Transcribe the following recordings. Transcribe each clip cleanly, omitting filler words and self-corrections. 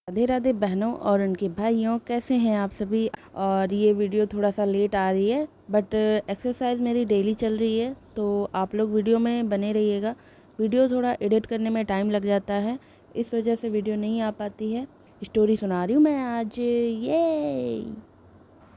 राधे राधे बहनों और उनके भाइयों, कैसे हैं आप सभी। और ये वीडियो थोड़ा सा लेट आ रही है, बट एक्सरसाइज मेरी डेली चल रही है, तो आप लोग वीडियो में बने रहिएगा। वीडियो थोड़ा एडिट करने में टाइम लग जाता है, इस वजह से वीडियो नहीं आ पाती है। स्टोरी सुना रही हूँ मैं आज। ये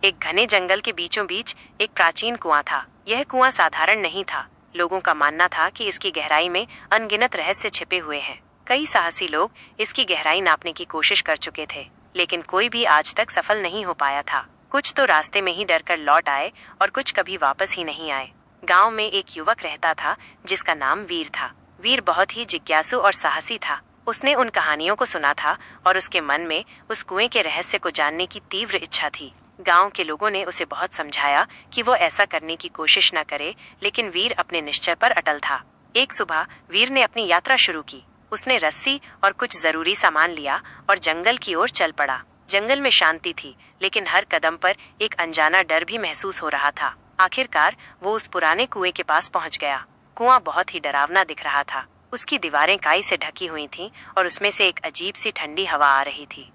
एक घने जंगल के बीचों बीच एक प्राचीन कुआं था। यह कुआं साधारण नहीं था। लोगों का मानना था कि इसकी गहराई में अनगिनत रहस्य छिपे हुए हैं। कई साहसी लोग इसकी गहराई नापने की कोशिश कर चुके थे, लेकिन कोई भी आज तक सफल नहीं हो पाया था। कुछ तो रास्ते में ही डर कर लौट आए और कुछ कभी वापस ही नहीं आए। गांव में एक युवक रहता था जिसका नाम वीर था। वीर बहुत ही जिज्ञासु और साहसी था। उसने उन कहानियों को सुना था और उसके मन में उस कुएं के रहस्य को जानने की तीव्र इच्छा थी। गांव के लोगों ने उसे बहुत समझाया कि वो ऐसा करने की कोशिश न करे, लेकिन वीर अपने निश्चय पर अटल था। एक सुबह वीर ने अपनी यात्रा शुरू की। उसने रस्सी और कुछ जरूरी सामान लिया और जंगल की ओर चल पड़ा। जंगल में शांति थी, लेकिन हर कदम पर एक अनजाना डर भी महसूस हो रहा था। आखिरकार वो उस पुराने कुएं के पास पहुंच गया। कुआं बहुत ही डरावना दिख रहा था। उसकी दीवारें काई से ढकी हुई थीं और उसमें से एक अजीब सी ठंडी हवा आ रही थी।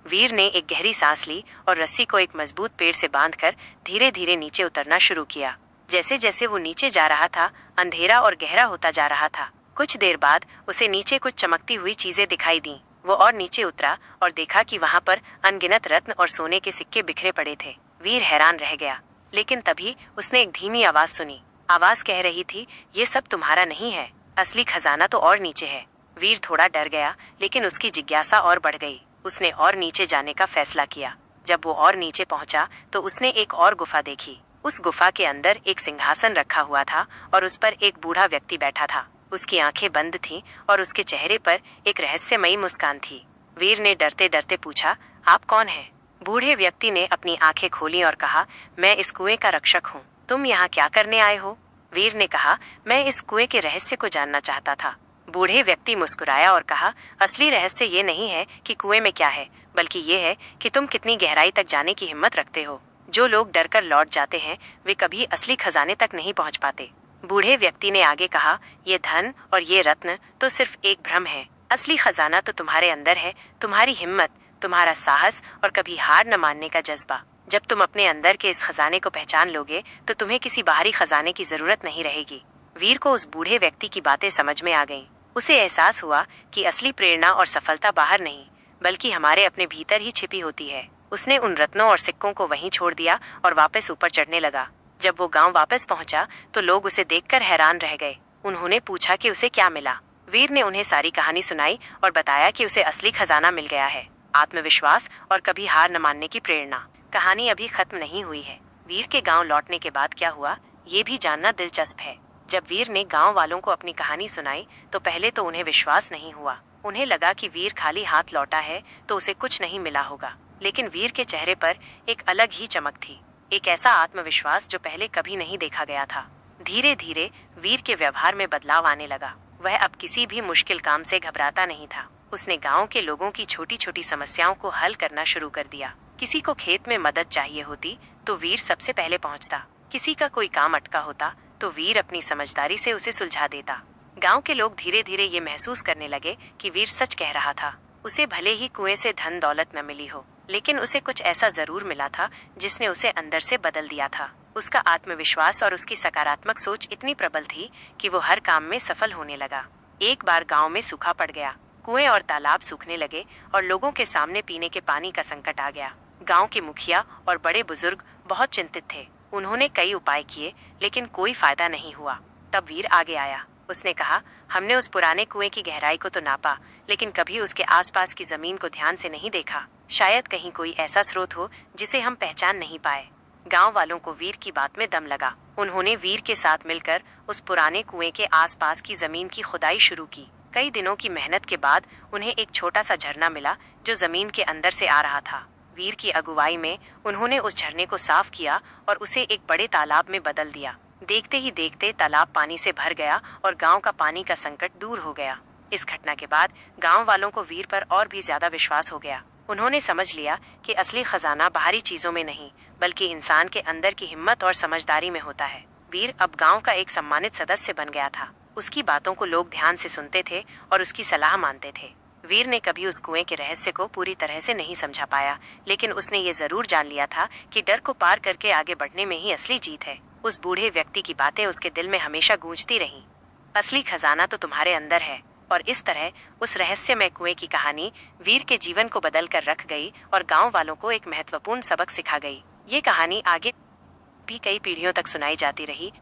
वीर ने एक गहरी सांस ली और रस्सी को एक मजबूत पेड़ से बांधकर धीरे धीरे नीचे उतरना शुरू किया। जैसे जैसे वो नीचे जा रहा था, अंधेरा और गहरा होता जा रहा था। कुछ देर बाद उसे नीचे कुछ चमकती हुई चीजें दिखाई दी। वो और नीचे उतरा और देखा कि वहां पर अनगिनत रत्न और सोने के सिक्के बिखरे पड़े थे। वीर हैरान रह गया, लेकिन तभी उसने एक धीमी आवाज सुनी। आवाज कह रही थी, ये सब तुम्हारा नहीं है, असली खजाना तो और नीचे है। वीर थोड़ा डर गया, लेकिन उसकी जिज्ञासा और बढ़ गई। उसने और नीचे जाने का फैसला किया। जब वो और नीचे पहुंचा तो उसने एक और गुफा देखी। उस गुफा के अंदर एक सिंहासन रखा हुआ था और उस पर एक बूढ़ा व्यक्ति बैठा था। उसकी आंखें बंद थीं और उसके चेहरे पर एक रहस्यमयी मुस्कान थी। वीर ने डरते डरते पूछा, आप कौन हैं? बूढ़े व्यक्ति ने अपनी आंखें खोली और कहा, मैं इस कुएं का रक्षक हूँ। तुम यहाँ क्या करने आए हो? वीर ने कहा, मैं इस कुएं के रहस्य को जानना चाहता था। बूढ़े व्यक्ति मुस्कुराया और कहा, असली रहस्य ये नहीं है कि कुएं में क्या है, बल्कि ये है कि तुम कितनी गहराई तक जाने की हिम्मत रखते हो। जो लोग डरकर लौट जाते हैं वे कभी असली खजाने तक नहीं पहुंच पाते। बूढ़े व्यक्ति ने आगे कहा, ये धन और ये रत्न तो सिर्फ एक भ्रम है। असली खजाना तो तुम्हारे अंदर है, तुम्हारी हिम्मत, तुम्हारा साहस और कभी हार न मानने का जज्बा। जब तुम अपने अंदर के इस खजाने को पहचान लोगे तो तुम्हें किसी बाहरी खजाने की जरूरत नहीं रहेगी। वीर को उस बूढ़े व्यक्ति की बातें समझ में आ गईं। उसे एहसास हुआ कि असली प्रेरणा और सफलता बाहर नहीं, बल्कि हमारे अपने भीतर ही छिपी होती है। उसने उन रत्नों और सिक्कों को वहीं छोड़ दिया और वापस ऊपर चढ़ने लगा। जब वो गांव वापस पहुंचा तो लोग उसे देखकर हैरान रह गए। उन्होंने पूछा कि उसे क्या मिला। वीर ने उन्हें सारी कहानी सुनाई और बताया कि उसे असली खजाना मिल गया है, आत्मविश्वास और कभी हार न मानने की प्रेरणा। कहानी अभी खत्म नहीं हुई है। वीर के गाँव लौटने के बाद क्या हुआ, ये भी जानना दिलचस्प है। जब वीर ने गांव वालों को अपनी कहानी सुनाई तो पहले तो उन्हें विश्वास नहीं हुआ। उन्हें लगा कि वीर खाली हाथ लौटा है तो उसे कुछ नहीं मिला होगा, लेकिन वीर के चेहरे पर एक अलग ही चमक थी, एक ऐसा आत्मविश्वास जो पहले कभी नहीं देखा गया था। धीरे धीरे वीर के व्यवहार में बदलाव आने लगा। वह अब किसी भी मुश्किल काम से घबराता नहीं था। उसने गाँव के लोगों की छोटी छोटी समस्याओं को हल करना शुरू कर दिया। किसी को खेत में मदद चाहिए होती तो वीर सबसे पहले पहुंचता। किसी का कोई काम अटका होता तो वीर अपनी समझदारी से उसे सुलझा देता। गांव के लोग धीरे धीरे ये महसूस करने लगे कि वीर सच कह रहा था। उसे भले ही कुएं से धन दौलत न मिली हो, लेकिन उसे कुछ ऐसा जरूर मिला था जिसने उसे अंदर से बदल दिया था। उसका आत्मविश्वास और उसकी सकारात्मक सोच इतनी प्रबल थी कि वो हर काम में सफल होने लगा। एक बार गाँव में सूखा पड़ गया। कुएं और तालाब सूखने लगे और लोगों के सामने पीने के पानी का संकट आ गया। गाँव के मुखिया और बड़े बुजुर्ग बहुत चिंतित थे। उन्होंने कई उपाय किए, लेकिन कोई फायदा नहीं हुआ। तब वीर आगे आया। उसने कहा, हमने उस पुराने कुएं की गहराई को तो नापा, लेकिन कभी उसके आसपास की जमीन को ध्यान से नहीं देखा। शायद कहीं कोई ऐसा स्रोत हो जिसे हम पहचान नहीं पाए। गांव वालों को वीर की बात में दम लगा। उन्होंने वीर के साथ मिलकर उस पुराने कुएं के आसपास की जमीन की खुदाई शुरू की। कई दिनों की मेहनत के बाद उन्हें एक छोटा सा झरना मिला जो जमीन के अंदर से आ रहा था। वीर की अगुवाई में उन्होंने उस झरने को साफ किया और उसे एक बड़े तालाब में बदल दिया। देखते ही देखते तालाब पानी से भर गया और गांव का पानी का संकट दूर हो गया। इस घटना के बाद गांव वालों को वीर पर और भी ज्यादा विश्वास हो गया। उन्होंने समझ लिया कि असली खजाना बाहरी चीजों में नहीं, बल्कि इंसान के अंदर की हिम्मत और समझदारी में होता है। वीर अब गांव का एक सम्मानित सदस्य बन गया था। उसकी बातों को लोग ध्यान से सुनते थे और उसकी सलाह मानते थे। वीर ने कभी उस कुएं के रहस्य को पूरी तरह से नहीं समझा पाया, लेकिन उसने ये जरूर जान लिया था कि डर को पार करके आगे बढ़ने में ही असली जीत है। उस बूढ़े व्यक्ति की बातें उसके दिल में हमेशा गूंजती रहीं। असली खजाना तो तुम्हारे अंदर है। और इस तरह उस रहस्यमय कुएं की कहानी वीर के जीवन को बदल कर रख गई और गांव वालों को एक महत्वपूर्ण सबक सिखा गई। ये कहानी आगे भी कई पीढ़ियों तक सुनाई जाती रही,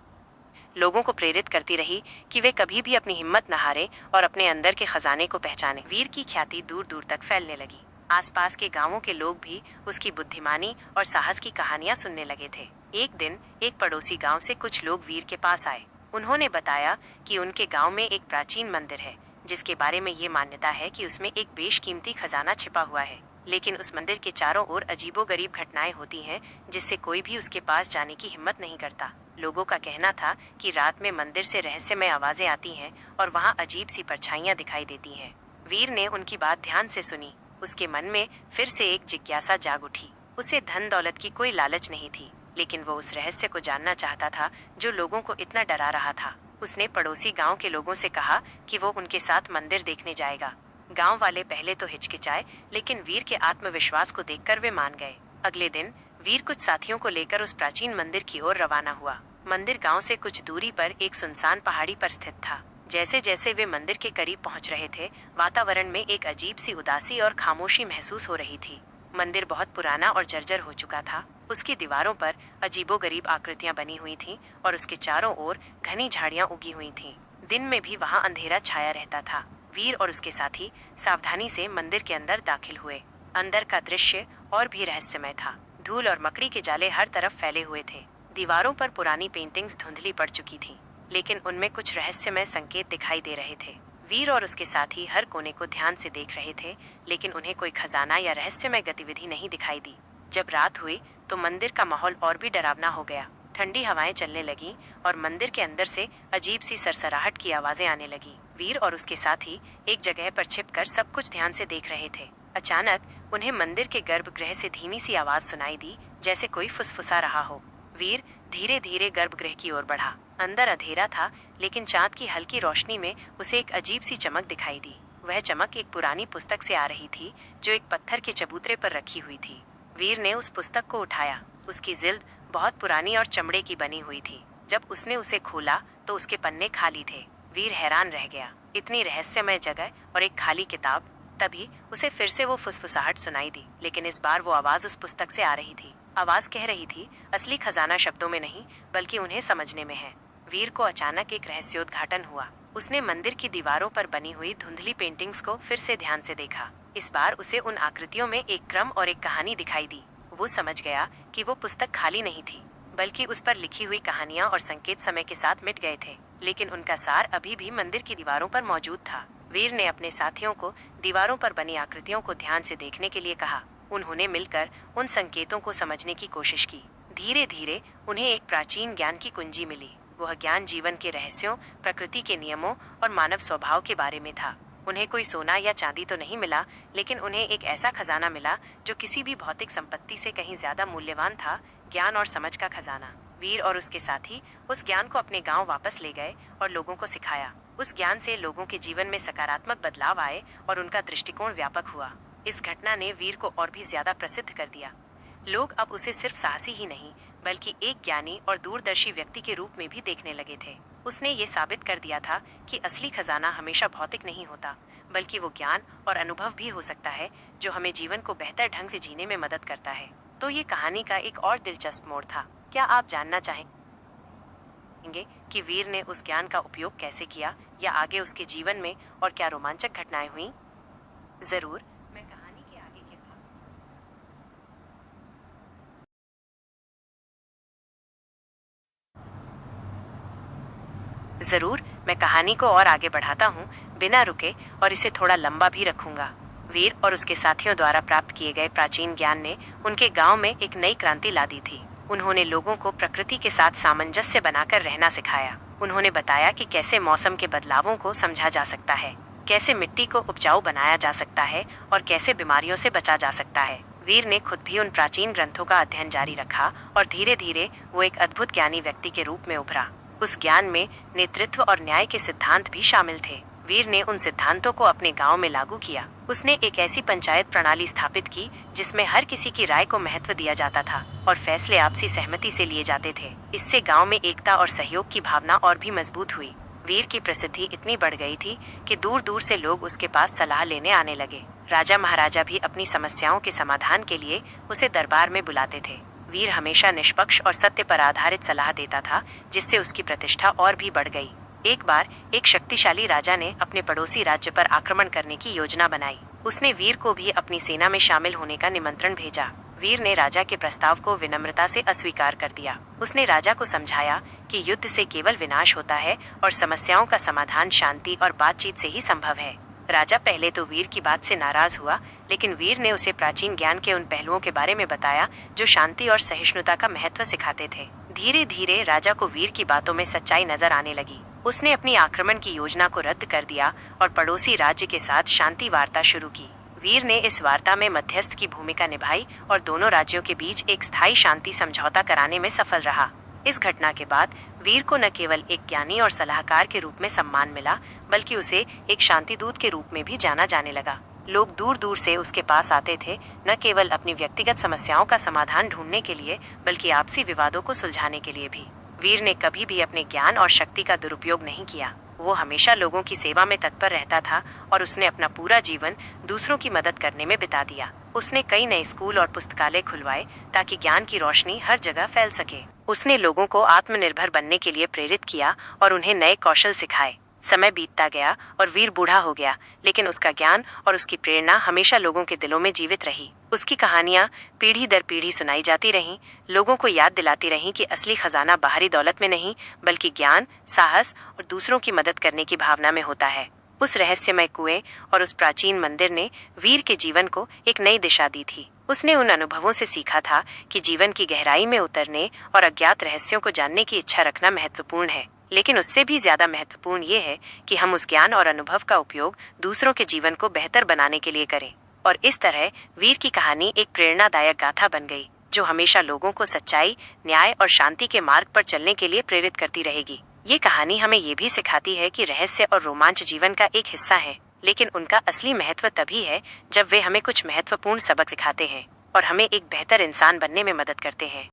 लोगों को प्रेरित करती रही कि वे कभी भी अपनी हिम्मत न हारें और अपने अंदर के खजाने को पहचानें। वीर की ख्याति दूर दूर तक फैलने लगी। आसपास के गांवों के लोग भी उसकी बुद्धिमानी और साहस की कहानियां सुनने लगे थे। एक दिन एक पड़ोसी गांव से कुछ लोग वीर के पास आए। उन्होंने बताया कि उनके गांव में एक प्राचीन मंदिर है, जिसके बारे में ये मान्यता है कि उसमें एक बेशकीमती खजाना छिपा हुआ है। लेकिन उस मंदिर के चारों ओर अजीबोगरीब घटनाएं होती हैं, जिससे कोई भी उसके पास जाने की हिम्मत नहीं करता। लोगों का कहना था कि रात में मंदिर से रहस्यमय आवाजें आती हैं और वहां अजीब सी परछाइयां दिखाई देती हैं। वीर ने उनकी बात ध्यान से सुनी। उसके मन में फिर से एक जिज्ञासा जाग उठी। उसे धन दौलत की कोई लालच नहीं थी, लेकिन वो उस रहस्य को जानना चाहता था जो लोगों को इतना डरा रहा था। उसने पड़ोसी गांव के लोगों से कहा कि वो उनके साथ मंदिर देखने जाएगा। गांव वाले पहले तो हिचकिचाए, लेकिन वीर के आत्मविश्वास को देखकर वे मान गए। अगले दिन वीर कुछ साथियों को लेकर उस प्राचीन मंदिर की ओर रवाना हुआ। मंदिर गांव से कुछ दूरी पर एक सुनसान पहाड़ी पर स्थित था। जैसे जैसे वे मंदिर के करीब पहुंच रहे थे, वातावरण में एक अजीब सी उदासी और खामोशी महसूस हो रही थी। मंदिर बहुत पुराना और जर्जर हो चुका था। उसकी दीवारों पर अजीबोगरीब आकृतियां बनी हुई थीं और उसके चारों ओर घनी झाड़ियां उगी हुई थीं। दिन में भी वहां अंधेरा छाया रहता था। वीर और उसके साथी सावधानी से मंदिर के अंदर दाखिल हुए। अंदर का दृश्य और भी रहस्यमय था। धूल और मकड़ी के जाले हर तरफ फैले हुए थे। दीवारों पर पुरानी पेंटिंग्स धुंधली पड़ चुकी थीं, लेकिन उनमें कुछ रहस्यमय संकेत दिखाई दे रहे थे। वीर और उसके साथी हर कोने को ध्यान से देख रहे थे, लेकिन उन्हें कोई खजाना या रहस्यमय गतिविधि नहीं दिखाई दी। जब रात हुई तो मंदिर का माहौल और भी डरावना हो गया। ठंडी हवाएं चलने लगीं और मंदिर के अंदर से अजीब सी सरसराहट की आवाजें आने लगी। वीर और उसके साथी एक जगह पर छिपकर सब कुछ ध्यान से देख रहे थे। अचानक उन्हें मंदिर के गर्भगृह से धीमी सी आवाज सुनाई दी, जैसे कोई फुसफुसा रहा हो। वीर धीरे धीरे गर्भगृह की ओर बढ़ा। अंदर अंधेरा था, लेकिन चांद की हल्की रोशनी में उसे एक अजीब सी चमक दिखाई दी। वह चमक एक पुरानी पुस्तक से आ रही थी, जो एक पत्थर के चबूतरे पर रखी हुई थी। वीर ने उस पुस्तक को उठाया। उसकी जिल्द बहुत पुरानी और चमड़े की बनी हुई थी। जब उसने उसे खोला तो उसके पन्ने खाली थे। वीर हैरान रह गया। इतनी रहस्यमय जगह और एक खाली किताब। तभी उसे फिर से वो फुसफुसाहट सुनाई दी, लेकिन इस बार वो आवाज उस पुस्तक से आ रही थी। आवाज कह रही थी, असली खजाना शब्दों में नहीं, बल्कि उन्हें समझने में है। वीर को अचानक एक रहस्योद्घाटन हुआ। उसने मंदिर की दीवारों पर बनी हुई धुंधली पेंटिंग्स को फिर से ध्यान से देखा। इस बार उसे उन आकृतियों में एक क्रम और एक कहानी दिखाई दी। वो समझ गया कि वो पुस्तक खाली नहीं थी, बल्कि उस पर लिखी हुई कहानियां और संकेत समय के साथ मिट गए थे, लेकिन उनका सार अभी भी मंदिर की दीवारों पर मौजूद था। वीर ने अपने साथियों को दीवारों पर बनी आकृतियों को ध्यान से देखने के लिए कहा। उन्होंने मिलकर उन संकेतों को समझने की कोशिश की। धीरे धीरे उन्हें एक प्राचीन ज्ञान की कुंजी मिली। वह ज्ञान जीवन के रहस्यों, प्रकृति के नियमों और मानव स्वभाव के बारे में था। उन्हें कोई सोना या चांदी तो नहीं मिला, लेकिन उन्हें एक ऐसा खजाना मिला जो किसी भी भौतिक संपत्ति से कहीं ज्यादा मूल्यवान था, ज्ञान और समझ का खजाना। वीर और उसके साथी उस ज्ञान को अपने गांव वापस ले गए और लोगों को सिखाया। उस ज्ञान से लोगों के जीवन में सकारात्मक बदलाव आए और उनका दृष्टिकोण व्यापक हुआ। इस घटना ने वीर को और भी ज्यादा प्रसिद्ध कर दिया। लोग अब उसे सिर्फ साहसी ही नहीं, बल्कि एक ज्ञानी और दूरदर्शी व्यक्ति के रूप में भी देखने लगे थे। उसने ये साबित कर दिया था कि असली खजाना हमेशा भौतिक नहीं होता, बल्कि वो ज्ञान और अनुभव भी हो सकता है जो हमें जीवन को बेहतर ढंग से जीने में मदद करता है। तो ये कहानी का एक और दिलचस्प मोड़ था। क्या आप जानना चाहेंगे कि वीर ने उस ज्ञान का उपयोग कैसे किया, या आगे उसके जीवन में और क्या रोमांचक घटनाएं हुई? जरूर, मैं कहानी के आगे के भाग जरूर मैं कहानी को और आगे बढ़ाता हूँ, बिना रुके, और इसे थोड़ा लंबा भी रखूंगा। वीर और उसके साथियों द्वारा प्राप्त किए गए प्राचीन ज्ञान ने उनके गांव में एक नई क्रांति ला दी थी। उन्होंने लोगों को प्रकृति के साथ सामंजस्य बनाकर रहना सिखाया। उन्होंने बताया कि कैसे मौसम के बदलावों को समझा जा सकता है, कैसे मिट्टी को उपजाऊ बनाया जा सकता है और कैसे बीमारियों से बचा जा सकता है। वीर ने खुद भी उन प्राचीन ग्रंथों का अध्ययन जारी रखा और धीरे धीरे वो एक अद्भुत ज्ञानी व्यक्ति के रूप में उभरा। उस ज्ञान में नेतृत्व और न्याय के सिद्धांत भी शामिल थे। वीर ने उन सिद्धांतों को अपने गांव में लागू किया। उसने एक ऐसी पंचायत प्रणाली स्थापित की जिसमें हर किसी की राय को महत्व दिया जाता था और फैसले आपसी सहमति से लिए जाते थे। इससे गांव में एकता और सहयोग की भावना और भी मजबूत हुई। वीर की प्रसिद्धि इतनी बढ़ गई थी कि दूर दूर से लोग उसके पास सलाह लेने आने लगे। राजा महाराजा भी अपनी समस्याओं के समाधान के लिए उसे दरबार में बुलाते थे। वीर हमेशा निष्पक्ष और सत्य पर आधारित सलाह देता था, जिससे उसकी प्रतिष्ठा और भी बढ़ गई। एक बार एक शक्तिशाली राजा ने अपने पड़ोसी राज्य पर आक्रमण करने की योजना बनाई। उसने वीर को भी अपनी सेना में शामिल होने का निमंत्रण भेजा। वीर ने राजा के प्रस्ताव को विनम्रता से अस्वीकार कर दिया। उसने राजा को समझाया कि युद्ध से केवल विनाश होता है और समस्याओं का समाधान शांति और बातचीत से ही संभव है। राजा पहले तो वीर की बात से नाराज हुआ, लेकिन वीर ने उसे प्राचीन ज्ञान के उन पहलुओं के बारे में बताया जो शांति और सहिष्णुता का महत्व सिखाते थे। धीरे धीरे राजा को वीर की बातों में सच्चाई नजर आने लगी। उसने अपनी आक्रमण की योजना को रद्द कर दिया और पड़ोसी राज्य के साथ शांति वार्ता शुरू की। वीर ने इस वार्ता में मध्यस्थ की भूमिका निभाई और दोनों राज्यों के बीच एक स्थायी शांति समझौता कराने में सफल रहा। इस घटना के बाद वीर को न केवल एक ज्ञानी और सलाहकार के रूप में सम्मान मिला, बल्कि उसे एक शांतिदूत के रूप में भी जाना जाने लगा। लोग दूर दूर से उसके पास आते थे, न केवल अपनी व्यक्तिगत समस्याओं का समाधान ढूंढने के लिए, बल्कि आपसी विवादों को सुलझाने के लिए भी। वीर ने कभी भी अपने ज्ञान और शक्ति का दुरुपयोग नहीं किया। वो हमेशा लोगों की सेवा में तत्पर रहता था और उसने अपना पूरा जीवन दूसरों की मदद करने में बिता दिया। उसने कई नए स्कूल और पुस्तकालय खुलवाए ताकि ज्ञान की रोशनी हर जगह फैल सके। उसने लोगों को आत्मनिर्भर बनने के लिए प्रेरित किया और उन्हें नए कौशल सिखाए। समय बीतता गया और वीर बूढ़ा हो गया, लेकिन उसका ज्ञान और उसकी प्रेरणा हमेशा लोगों के दिलों में जीवित रही। उसकी कहानियां पीढ़ी दर पीढ़ी सुनाई जाती रहीं, लोगों को याद दिलाती रहीं कि असली खजाना बाहरी दौलत में नहीं, बल्कि ज्ञान, साहस और दूसरों की मदद करने की भावना में होता है। उस रहस्यमय कुएं और उस प्राचीन मंदिर ने वीर के जीवन को एक नई दिशा दी थी। उसने उन अनुभवों से सीखा था कि जीवन की गहराई में उतरने और अज्ञात रहस्यों को जानने की इच्छा रखना महत्वपूर्ण है, लेकिन उससे भी ज्यादा महत्वपूर्ण ये है कि हम उस ज्ञान और अनुभव का उपयोग दूसरों के जीवन को बेहतर बनाने के लिए करें। और इस तरह वीर की कहानी एक प्रेरणादायक गाथा बन गई, जो हमेशा लोगों को सच्चाई, न्याय और शांति के मार्ग पर चलने के लिए प्रेरित करती रहेगी। ये कहानी हमें ये भी सिखाती है कि रहस्य और रोमांच जीवन का एक हिस्सा है, लेकिन उनका असली महत्व तभी है जब वे हमें कुछ महत्वपूर्ण सबक सिखाते हैं और हमें एक बेहतर इंसान बनने में मदद करते हैं।